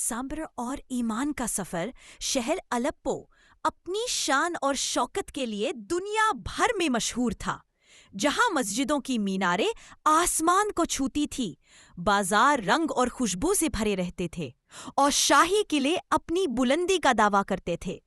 صبر اور ایمان کا سفر شہر الپو اپنی شان اور شوکت کے لیے دنیا بھر میں مشہور تھا، جہاں مسجدوں کی میناریں آسمان کو چھوتی تھی، بازار رنگ اور خوشبو سے بھرے رہتے تھے اور شاہی قلعے اپنی بلندی کا دعویٰ کرتے تھے۔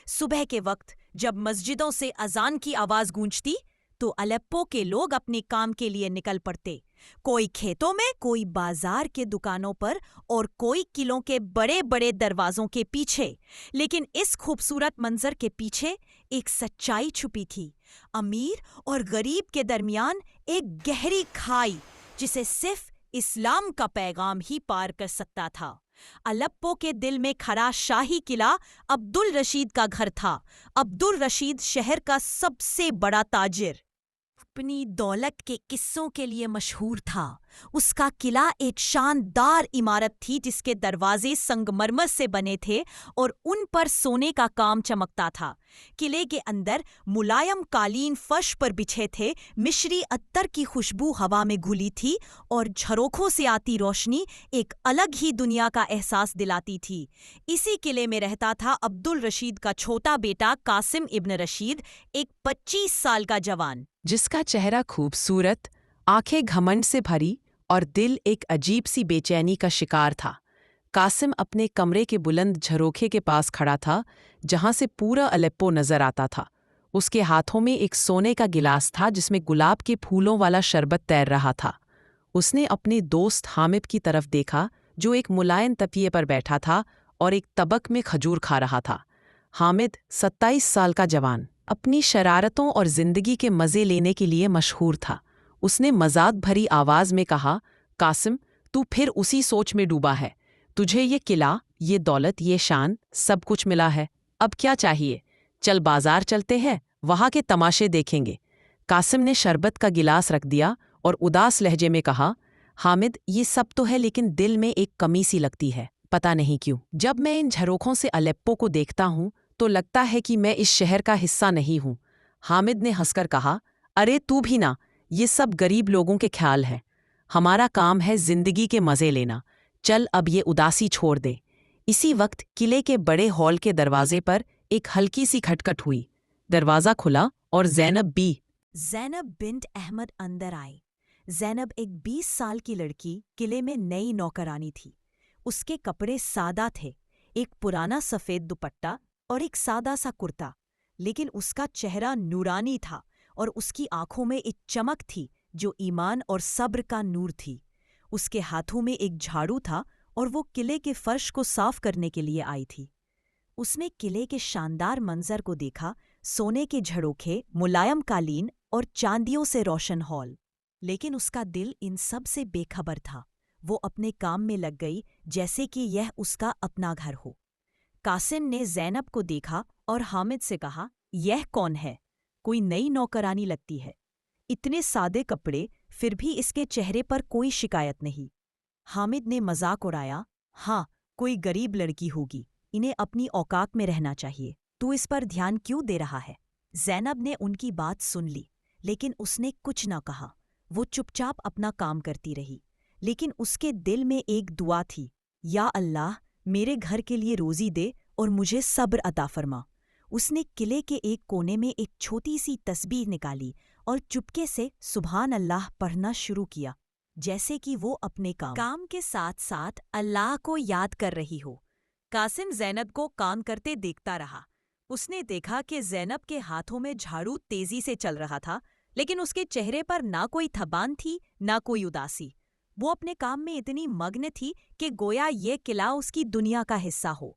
صبح کے وقت جب مسجدوں سے اذان کی آواز گونجتی تو الپو کے لوگ اپنے کام کے لیے نکل پڑتے، کوئی کھیتوں میں، کوئی بازار کے دکانوں پر اور کوئی قلعوں کے بڑے بڑے دروازوں کے پیچھے۔ لیکن اس خوبصورت منظر کے پیچھے ایک سچائی چھپی تھی، امیر اور غریب کے درمیان ایک گہری کھائی جسے صرف اسلام کا پیغام ہی پار کر سکتا تھا۔ الپو کے دل میں کھڑا شاہی قلعہ عبدالرشید کا گھر تھا۔ عبدالرشید شہر کا سب سے بڑا تاجر، اپنی دولت کے قصوں کے لیے مشہور تھا۔ اس کا قلعہ ایک شاندار عمارت تھی جس کے دروازے سنگ مرمر سے بنے تھے اور ان پر سونے کا کام چمکتا تھا۔ قلعے کے اندر ملائم قالین فرش پر بچھے تھے، مشری عطر کی خوشبو ہوا میں گھلی تھی اور جھروکھوں سے آتی روشنی ایک الگ ہی دنیا کا احساس دلاتی تھی۔ اسی قلعے میں رہتا تھا عبدالرشید کا چھوٹا بیٹا قاسم ابن رشید، ایک 25 سال کا جوان جس کا چہرہ خوبصورت، آنکھیں گھمنڈ سے بھری اور دل ایک عجیب سی بے چینی کا شکار تھا۔ قاسم اپنے کمرے کے بلند جھروکھے کے پاس کھڑا تھا جہاں سے پورا الپو نظر آتا تھا۔ اس کے ہاتھوں میں ایک سونے کا گلاس تھا جس میں گلاب کے پھولوں والا شربت تیر رہا تھا۔ اس نے اپنے دوست حامد کی طرف دیکھا جو ایک ملائم تکیے پر بیٹھا تھا اور ایک طبق میں کھجور کھا رہا تھا۔ حامد 27 سال کا جوان اپنی شرارتوں اور زندگی کے مزے لینے کے لیے مشہور تھا۔ اس نے مذاق بھری آواز میں کہا، قاسم، تو پھر اسی سوچ میں ڈوبا ہے۔ تجھے یہ قلعہ، یہ دولت، یہ شان، سب کچھ ملا ہے۔ اب کیا چاہیے؟ چل بازار چلتے ہیں، وہاں کے تماشے دیکھیں گے۔ قاسم نے شربت کا گلاس رکھ دیا اور اداس لہجے میں کہا، حامد، یہ سب تو ہے لیکن دل میں ایک کمی سی لگتی ہے، پتہ نہیں کیوں۔ جب میں ان جھروکھوں سے الپو کو دیکھتا ہوں تو لگتا ہے کہ میں اس شہر کا حصہ نہیں ہوں۔ حامد نے ہنس کر کہا، ارے تو بھی نہ، یہ سب غریب لوگوں کے خیال ہے۔ ہمارا کام ہے زندگی کے مزے لینا۔ چل اب یہ اداسی چھوڑ دے۔ اسی وقت قلعے کے بڑے ہال کے دروازے پر ایک ہلکی سی کھٹکھٹ ہوئی۔ دروازہ کھلا اور زینب بنت احمد اندر آئی۔ زینب ایک 20 سال کی لڑکی قلعے میں نئی نوکرانی تھی۔ اس کے کپڑے سادہ تھے، ایک پرانا سفید دوپٹہ اور ایک سادہ سا کرتا، لیکن اس کا چہرہ نورانی تھا اور اس کی آنکھوں میں ایک چمک تھی جو ایمان اور صبر کا نور تھی۔ اس کے ہاتھوں میں ایک جھاڑو تھا اور وہ قلعے کے فرش کو صاف کرنے کے لیے آئی تھی۔ اس نے قلعے کے شاندار منظر کو دیکھا، سونے کے جھڑوکھے، ملائم قالین اور چاندیوں سے روشن ہال، لیکن اس کا دل ان سب سے بے خبر تھا۔ وہ اپنے کام میں لگ گئی جیسے کہ یہ اس کا اپنا گھر ہو۔ قاسم نے زینب کو دیکھا اور حامد سے کہا، یہ کون ہے؟ کوئی نئی نوکرانی لگتی ہے۔ اتنے سادے کپڑے، پھر بھی اس کے چہرے پر کوئی شکایت نہیں۔ حامد نے مذاق اڑایا، ہاں، کوئی غریب لڑکی ہوگی، انہیں اپنی اوقات میں رہنا چاہیے، تو اس پر دھیان کیوں دے رہا ہے؟ زینب نے ان کی بات سن لی، لیکن اس نے کچھ نہ کہا۔ وہ چپ چاپ اپنا کام کرتی رہی، لیکن اس کے دل میں ایک دعا تھی، یا اللہ، میرے گھر کے لیے روزی دے اور مجھے صبر عطا فرما۔ اس نے قلعے کے ایک کونے میں ایک چھوٹی سی تسبیح نکالی اور چپکے سے سبحان اللہ پڑھنا شروع کیا، جیسے کہ وہ اپنے کام کے ساتھ ساتھ اللہ کو یاد کر رہی ہو۔ قاسم زینب کو کام کرتے دیکھتا رہا۔ اس نے دیکھا کہ زینب کے ہاتھوں میں جھاڑو تیزی سے چل رہا تھا، لیکن اس کے چہرے پر نہ کوئی تھکان تھی نہ کوئی اداسی۔ وہ اپنے کام میں اتنی مگن تھی کہ گویا یہ قلعہ اس کی دنیا کا حصہ ہو۔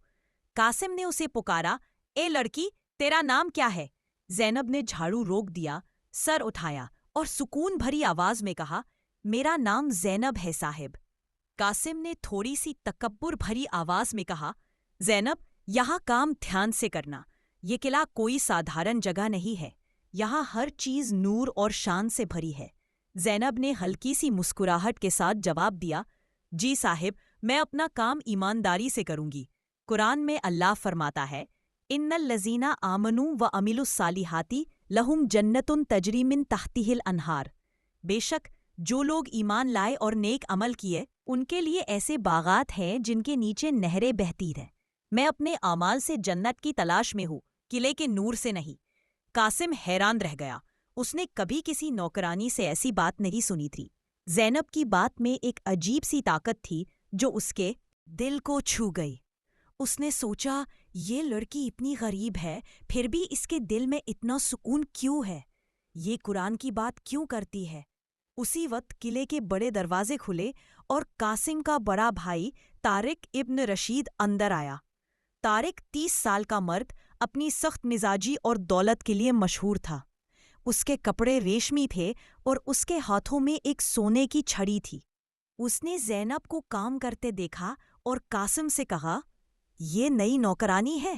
قاسم نے اسے پکارا، اے لڑکی، تیرا نام کیا ہے؟ زینب نے جھاڑو روک دیا، سر اٹھایا اور سکون بھری آواز میں کہا، میرا نام زینب ہے صاحب۔ قاسم نے تھوڑی سی تکبر بھری آواز میں کہا، زینب، یہاں کام دھیان سے کرنا۔ یہ قلعہ کوئی سادھارن جگہ نہیں ہے، یہاں ہر چیز نور اور شان سے بھری ہے۔ زینب نے ہلکی سی مسکراہٹ کے ساتھ جواب دیا، جی صاحب، میں اپنا کام ایمانداری سے کروں گی۔ قرآن میں اللہ فرماتا ہے، ان الذین آمنوا وعملوا الصالحات لہم جنۃ تجری من تحتہا الانہار۔ بے شک جو لوگ ایمان لائے اور نیک عمل کیے ان کے لیے ایسے باغات ہیں جن کے نیچے نہریں بہتی ہیں۔ میں اپنے اعمال سے جنت کی تلاش میں ہوں، قلعے کے نور سے نہیں۔ قاسم حیران رہ گیا، اس نے کبھی کسی نوکرانی سے ایسی بات نہیں سنی تھی۔ زینب کی بات میں ایک عجیب سی طاقت تھی جو اس کے دل کو چھو گئی۔ اس نے سوچا، یہ لڑکی اتنی غریب ہے، پھر بھی اس کے دل میں اتنا سکون کیوں ہے؟ یہ قرآن کی بات کیوں کرتی ہے؟ اسی وقت قلعے کے بڑے دروازے کھلے اور قاسم کا بڑا بھائی طارق ابن رشید اندر آیا۔ طارق 30 سال کا مرد اپنی سخت مزاجی اور دولت کے لیے مشہور تھا۔ اس کے کپڑے ریشمی تھے اور اس کے ہاتھوں میں ایک سونے کی چھڑی تھی۔ اس نے زینب کو کام کرتے دیکھا اور قاسم سے کہا، یہ نئی نوکرانی ہے،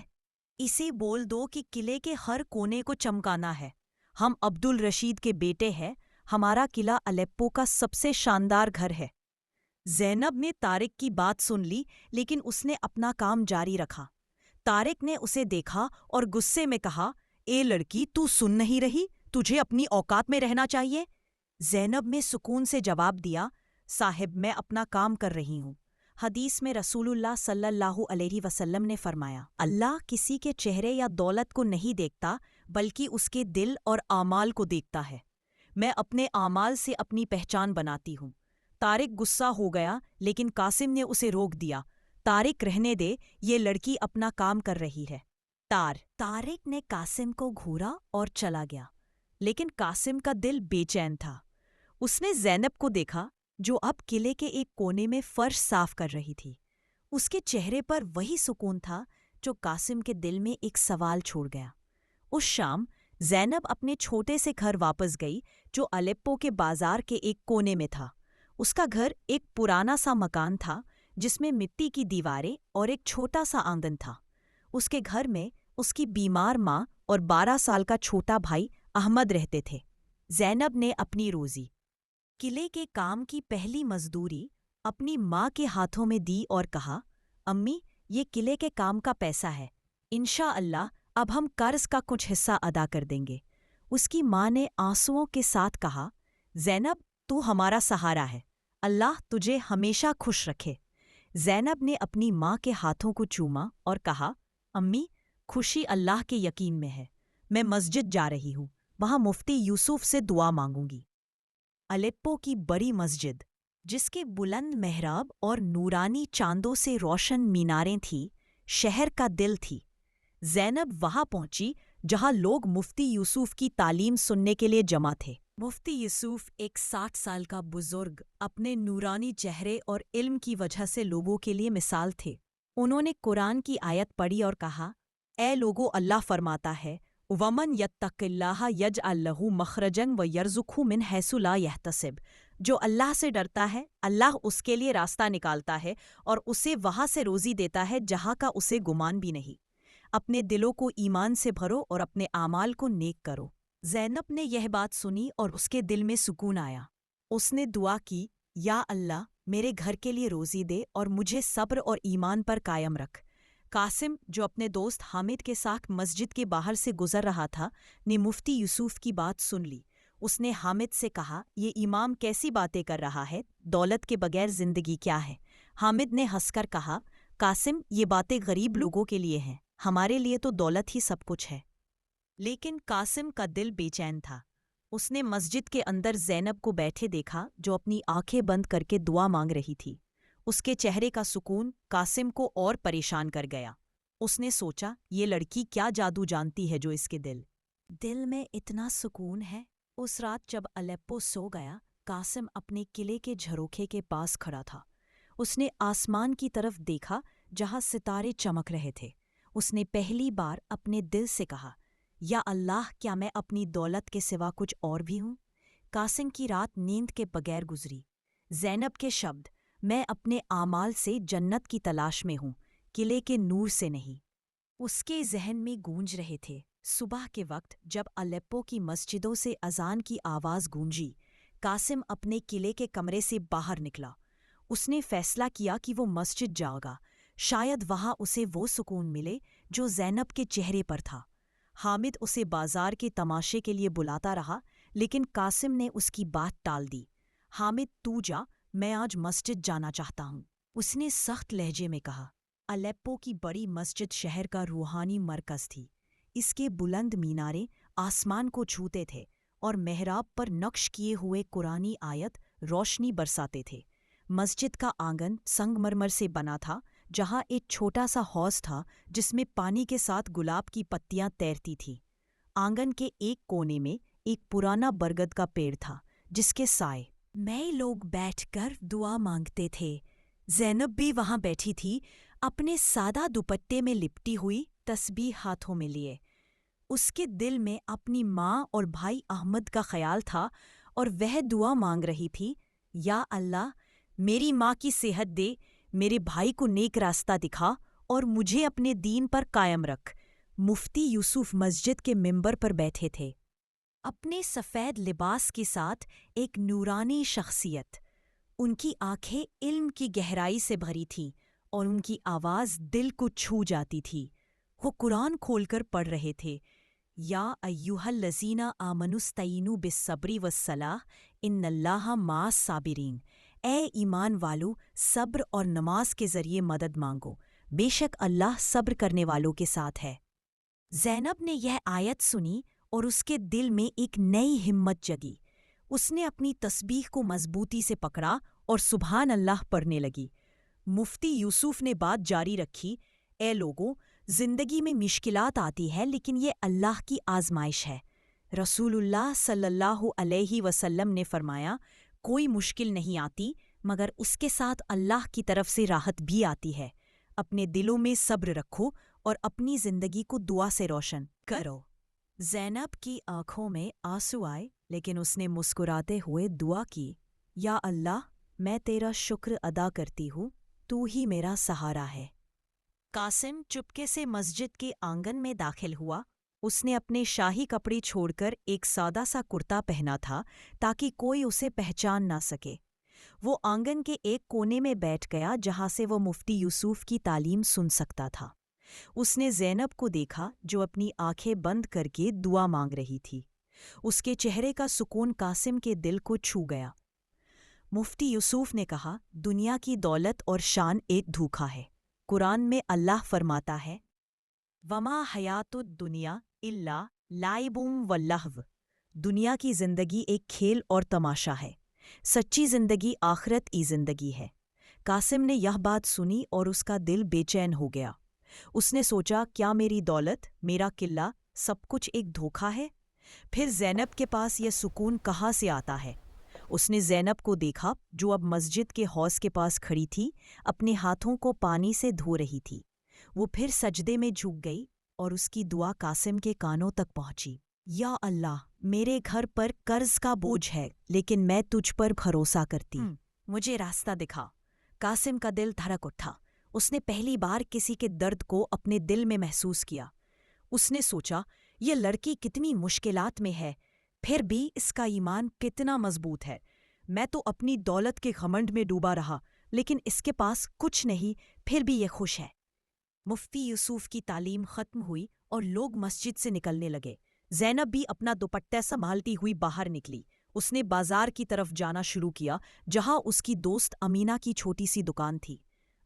اسے بول دو کہ قلعے کے ہر کونے کو چمکانا ہے۔ ہم عبد الرشید کے بیٹے ہیں، ہمارا قلعہ الیپو کا سب سے شاندار گھر ہے۔ زینب نے طارق کی بات سن لی، لیکن اس نے اپنا کام جاری رکھا۔ طارق نے اسے دیکھا اور غصے میں کہا، اے لڑکی، تو سن نہیں رہی؟ تجھے اپنی اوقات میں رہنا چاہیے۔ زینب نے سکون سے جواب دیا، صاحب میں اپنا کام کر رہی ہوں۔ حدیث میں رسول اللہ صلی اللہ علیہ وسلم نے فرمایا، اللہ کسی کے چہرے یا دولت کو نہیں دیکھتا بلکہ اس کے دل اور اعمال کو دیکھتا ہے۔ میں اپنے اعمال سے اپنی پہچان بناتی ہوں۔ طارق غصہ ہو گیا، لیکن قاسم نے اسے روک دیا۔ طارق رہنے دے، یہ لڑکی اپنا کام کر رہی ہے۔ طارق نے قاسم کو گھورا اور چلا گیا، لیکن قاسم کا دل بے چین تھا۔ اس نے زینب کو دیکھا جو اب قلعے کے ایک کونے میں فرش صاف کر رہی تھی۔ اس کے چہرے پر وہی سکون تھا جو قاسم کے دل میں ایک سوال چھوڑ گیا۔ اس شام زینب اپنے چھوٹے سے گھر واپس گئی جو الیپو کے بازار کے ایک کونے میں تھا۔ اس کا گھر ایک پرانا سا مکان تھا جس میں مٹی کی دیواریں اور ایک چھوٹا سا آنگن تھا۔ اس کے گھر میں اس کی بیمار ماں اور 12 سال کا چھوٹا بھائی احمد رہتے تھے۔ زینب نے اپنی روزی، قلعے کے کام کی پہلی مزدوری، اپنی ماں کے ہاتھوں میں دی اور کہا، امی، یہ قلعے کے کام کا پیسہ ہے، انشاءاللہ اب ہم قرض کا کچھ حصہ ادا کر دیں گے۔ اس کی ماں نے آنسوؤں کے ساتھ کہا، زینب، تو ہمارا سہارا ہے، اللہ تجھے ہمیشہ خوش رکھے۔ زینب نے اپنی ماں کے ہاتھوں کو چوما اور کہا، امی، خوشی اللہ کے یقین میں ہے، میں مسجد جا رہی ہوں، وہاں مفتی یوسف سے دعا مانگوں گی۔ الیپو کی بڑی مسجد، جس کے بلند محراب اور نورانی چاندوں سے روشن میناریں تھیں، شہر کا دل تھی۔ زینب وہاں پہنچی جہاں لوگ مفتی یوسف کی تعلیم سننے کے لیے جمع تھے۔ مفتی یوسف ایک 60 سال کا بزرگ، اپنے نورانی چہرے اور علم کی وجہ سے لوگوں کے لیے مثال تھے۔ انہوں نے قرآن کی آیت پڑھی اور کہا، اے لوگو، اللہ فرماتا ہے، وَمَن يَتَّقِ اللَّهَ يَجْعَلْ لَهُ مَخْرَجًا وَيَرْزُقْهُ مِنْ حَيْثُ لَا يَحْتَسِبُ۔ جو اللہ سے ڈرتا ہے، اللہ اس کے لیے راستہ نکالتا ہے اور اسے وہاں سے روزی دیتا ہے جہاں کا اسے گمان بھی نہیں۔ اپنے دلوں کو ایمان سے بھرو اور اپنے اعمال کو نیک کرو۔ زینب نے یہ بات سنی اور اس کے دل میں سکون آیا۔ اس نے دعا کی، یا اللہ، میرے گھر کے لیے روزی دے اور مجھے صبر اور ایمان پر قائم رکھ۔ قاسم، جو اپنے دوست حامد کے ساتھ مسجد کے باہر سے گزر رہا تھا، نے مفتی یوسف کی بات سن لی۔ اس نے حامد سے کہا، یہ امام کیسی باتیں کر رہا ہے، دولت کے بغیر زندگی کیا ہے؟ حامد نے ہنس کر کہا، قاسم، یہ باتیں غریب لوگوں کے لیے ہیں، ہمارے لیے تو دولت ہی سب کچھ ہے۔ لیکن قاسم کا دل بے چین تھا۔ اس نے مسجد کے اندر زینب کو بیٹھے دیکھا جو اپنی آنکھیں بند کر کے دعا مانگ رہی تھی۔ اس کے چہرے کا سکون قاسم کو اور پریشان کر گیا۔ اس نے سوچا، یہ لڑکی کیا جادو جانتی ہے جو اس کے دل میں اتنا سکون ہے۔ اس رات جب الیپو سو گیا، قاسم اپنے قلعے کے جھروکے کے پاس کھڑا تھا۔ اس نے آسمان کی طرف دیکھا جہاں ستارے چمک رہے تھے۔ اس نے پہلی بار اپنے دل سے کہا، یا اللہ، کیا میں اپنی دولت کے سوا کچھ اور بھی ہوں؟ قاسم کی رات نیند کے بغیر گزری۔ زینب کے شبد، میں اپنے اعمال سے جنت کی تلاش میں ہوں، قلعے کے نور سے نہیں، اس کے ذہن میں گونج رہے تھے۔ صبح کے وقت جب الیپو کی مسجدوں سے اذان کی آواز گونجی، قاسم اپنے قلعے کے کمرے سے باہر نکلا۔ اس نے فیصلہ کیا کہ وہ مسجد جائے گا، شاید وہاں اسے وہ سکون ملے جو زینب کے چہرے پر تھا۔ حامد اسے بازار کے تماشے کے لیے بلاتا رہا، لیکن قاسم نے اس کی بات ٹال دی۔ حامد تو جا، میں آج مسجد جانا چاہتا ہوں، اس نے سخت لہجے میں کہا۔ الیپو کی بڑی مسجد شہر کا روحانی مرکز تھی۔ اس کے بلند مینارے آسمان کو چھوتے تھے اور محراب پر نقش کیے ہوئے قرآنی آیت روشنی برساتے تھے۔ مسجد کا آنگن سنگ مرمر سے بنا تھا، جہاں ایک چھوٹا سا حوض تھا جس میں پانی کے ساتھ گلاب کی پتیاں تیرتی تھیں۔ آنگن کے ایک کونے میں ایک پرانا برگد کا پیڑ تھا جس کے سائے میں لوگ بیٹھ کر دعا مانگتے تھے۔ زینب بھی وہاں بیٹھی تھی، اپنے سادہ دوپٹے میں لپٹی ہوئی، تسبیح ہاتھوں میں لیے۔ اس کے دل میں اپنی ماں اور بھائی احمد کا خیال تھا اور وہ دعا مانگ رہی تھی، یا اللہ میری ماں کی صحت دے، میرے بھائی کو نیک راستہ دکھا اور مجھے اپنے دین پر قائم رکھ۔ مفتی یوسف مسجد کے ممبر پر بیٹھے تھے، اپنے سفید لباس کے ساتھ ایک نورانی شخصیت۔ ان کی آنکھیں علم کی گہرائی سے بھری تھیں اور ان کی آواز دل کو چھو جاتی تھی۔ وہ قرآن کھول کر پڑھ رہے تھے، یا ایھا الذین آمنوا استعینوا بالصبر والصلاۃ ان اللہ مع الصابرین۔ اے ایمان والو، صبر اور نماز کے ذریعے مدد مانگو، بے شک اللہ صبر کرنے والوں کے ساتھ ہے۔ زینب نے یہ آیت سنی اور اس کے دل میں ایک نئی ہمت جگی۔ اس نے اپنی تسبیح کو مضبوطی سے پکڑا اور سبحان اللہ پڑھنے لگی۔ مفتی یوسف نے بات جاری رکھی، اے لوگوں، زندگی میں مشکلات آتی ہے لیکن یہ اللہ کی آزمائش ہے۔ رسول اللہ صلی اللہ علیہ وسلم نے فرمایا، کوئی مشکل نہیں آتی مگر اس کے ساتھ اللہ کی طرف سے راحت بھی آتی ہے۔ اپنے دلوں میں صبر رکھو اور اپنی زندگی کو دعا سے روشن کرو۔ زینب کی آنکھوں میں آنسو آئے لیکن اس نے مسکراتے ہوئے دعا کی، یا اللہ میں تیرا شکر ادا کرتی ہوں، تو ہی میرا سہارا ہے۔ قاسم چپکے سے مسجد کے آنگن میں داخل ہوا۔ اس نے اپنے شاہی کپڑے چھوڑ کر ایک سادہ سا کرتا پہنا تھا تاکہ کوئی اسے پہچان نہ سکے۔ وہ آنگن کے ایک کونے میں بیٹھ گیا جہاں سے وہ مفتی یوسف کی تعلیم سن سکتا تھا۔ اس نے زینب کو دیکھا جو اپنی آنکھیں بند کر کے دعا مانگ رہی تھی۔ اس کے چہرے کا سکون قاسم کے دل کو چھو گیا۔ مفتی یوسف نے کہا، دنیا کی دولت اور شان ایک دھوکا ہے۔ قرآن میں اللہ فرماتا ہے، وما حیات الدنیا الا لعب ولہو۔ دنیا کی زندگی ایک کھیل اور تماشا ہے، سچی زندگی آخرت کی زندگی ہے۔ قاسم نے یہ بات سنی اور اس کا دل بے چین ہو گیا۔ اس نے سوچا، کیا میری دولت، میرا قلعہ، سب کچھ ایک دھوکا ہے؟ پھر زینب کے پاس یہ سکون کہاں سے آتا ہے؟ اس نے زینب کو دیکھا جو اب مسجد کے حوض کے پاس کھڑی تھی، اپنے ہاتھوں کو پانی سے دھو رہی تھی۔ وہ پھر سجدے میں جھک گئی اور اس کی دعا قاسم کے کانوں تک پہنچی، یا اللہ میرے گھر پر قرض کا بوجھ ہے لیکن میں تجھ پر بھروسہ کرتی، مجھے راستہ دکھا۔ قاسم کا دل دھڑک اٹھا۔ اس نے پہلی بار کسی کے درد کو اپنے دل میں محسوس کیا۔ اس نے سوچا، یہ لڑکی کتنی مشکلات میں ہے، پھر بھی اس کا ایمان کتنا مضبوط ہے۔ میں تو اپنی دولت کے گھمنڈ میں ڈوبا رہا لیکن اس کے پاس کچھ نہیں، پھر بھی یہ خوش ہے۔ مفتی یوسف کی تعلیم ختم ہوئی اور لوگ مسجد سے نکلنے لگے۔ زینب بھی اپنا دوپٹہ سنبھالتی ہوئی باہر نکلی۔ اس نے بازار کی طرف جانا شروع کیا جہاں اس کی دوست امینا کی چھوٹی سی دکان تھی۔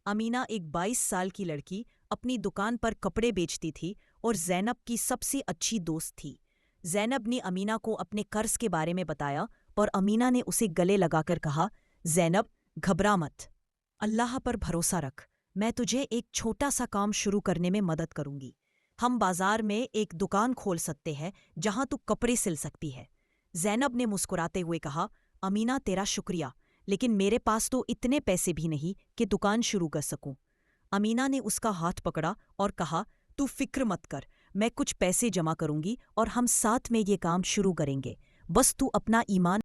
امینا ایک 22 سال کی لڑکی اپنی دکان پر کپڑے بیچتی تھی اور زینب کی سب سے اچھی دوست تھی۔ زینب نے امینا کو اپنے قرض کے بارے میں بتایا اور امینا نے اسے گلے لگا کر کہا، زینب گھبرا مت، اللہ پر بھروسہ رکھ، میں تجھے ایک چھوٹا سا کام شروع کرنے میں مدد کروں گی۔ ہم بازار میں ایک دکان کھول سکتے ہیں جہاں تو کپڑے سل سکتی ہے۔ زینب نے مسکراتے ہوئے کہا، امینا تیرا شکریہ، لیکن میرے پاس تو اتنے پیسے بھی نہیں کہ دکان شروع کر سکوں۔ امینا نے اس کا ہاتھ پکڑا اور کہا، تو فکر مت کر، میں کچھ پیسے جمع کروں گی اور ہم ساتھ میں یہ کام شروع کریں گے، بس تو اپنا ایمان